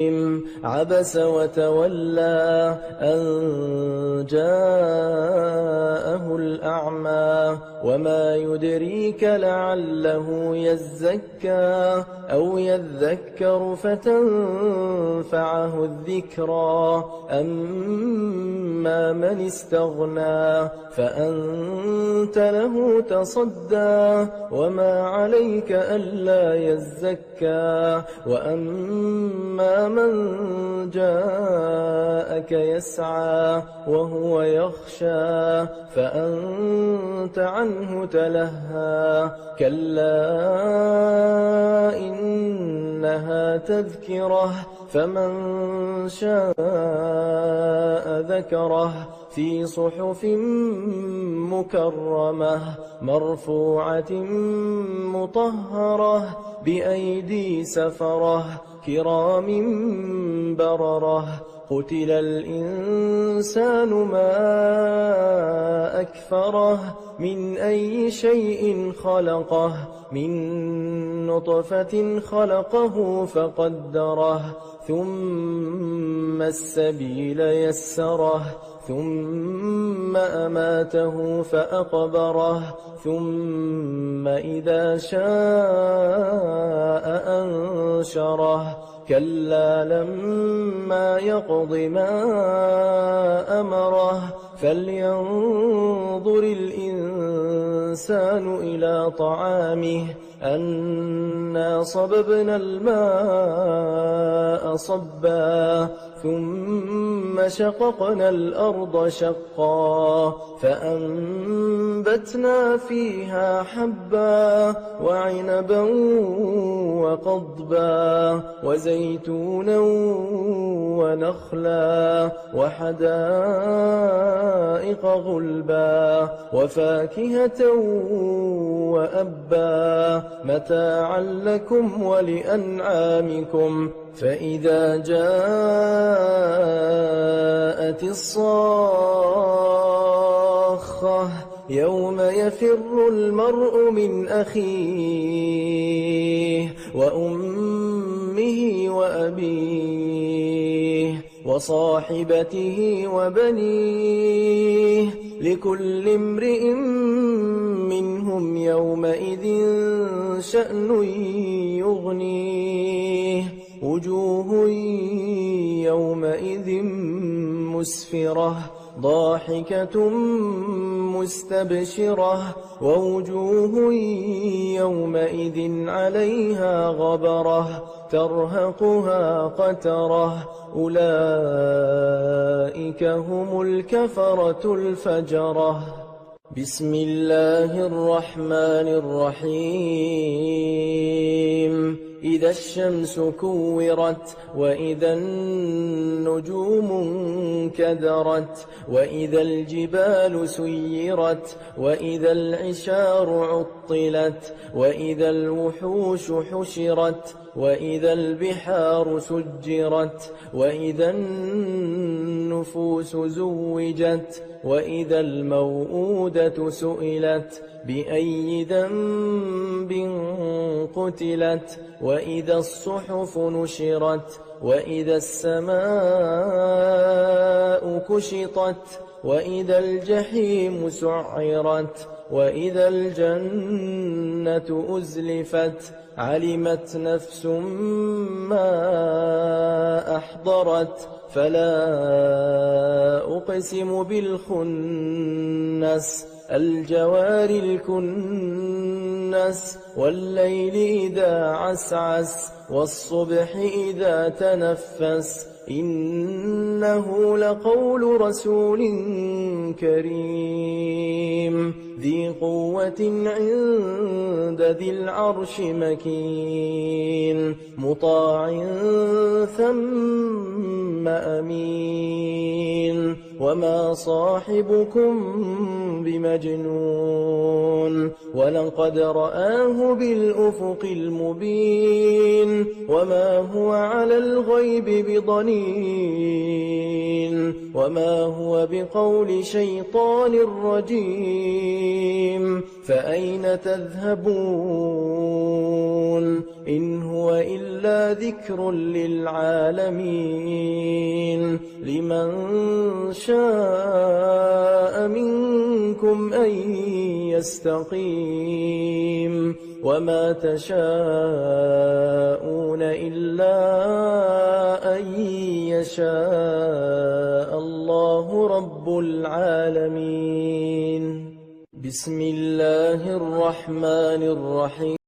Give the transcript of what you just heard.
عبس وتولى أن جاءه الأعمى وما يدريك لعله يزكى أو يذكر فتنفعه الذكرى أما من استغنى فأنت له تصدى وما عليك ألا يزكى وأما من جاءك يسعى وهو يخشى فأنت عنه تلهى كلا إنها تذكرة فمن شاء ذكره في صحف مكرمة مرفوعة مطهرة بأيدي سفرة كرام بررة قتل الإنسان ما أكفره من أي شيء خلقه من نطفة خلقه فقدره ثم السبيل يسره ثم أماته فأقبره ثم إذا شاء أنشره كلا لما يقض ما أمره فلينظر الإنسان إلى طعامه أنا صببنا الماء صبا ثم شققنا الأرض شقا فأنبتنا فيها حبا وعنبا وقضبا وزيتونا ونخلا وحدائق غلبا وفاكهة وأبا متاعا لكم ولأنعامكم فإذا جاءت الصاخة يوم يفر المرء من أخيه وأمه وأبيه وصاحبته وبنيه لكل امرئ منهم يومئذ شأن يغنيه وجوه يومئذ مسفرة ضاحكة مستبشرة ووجوه يومئذ عليها غبرة ترهقها قترة أولئك هم الكفرة الفجرة بسم الله الرحمن الرحيم إذا الشمس كورت وإذا النجوم انكدرت وإذا الجبال سيرت وإذا العشار عطلت وإذا الوحوش حشرت وإذا البحار سجرت وإذا النفوس زوجت وإذا الموءودة سئلت بأي ذنب قتلت وإذا الصحف نشرت وإذا السماء كشطت وإذا الجحيم سعرت وإذا الجنة أزلفت علمت نفس ما أحضرت فلا أقسم بالخنس الجوار الكنس والليل إذا عسعس والصبح إذا تنفس إنه لقول رسول كريم ذي قوة عند ذي العرش مكين مطاع ثم أمين وما صاحبكم بمجنون ولقد رآه بالأفق المبين وما هو على الغيب بضنين وما هو بقول شيطان رجيم فأين تذهبون إن هو إلا ذكر للعالمين لمن شاء منكم أن يستقيم وما تشاءون إلا أن يشاء الله رب العالمين بسم الله الرحمن الرحيم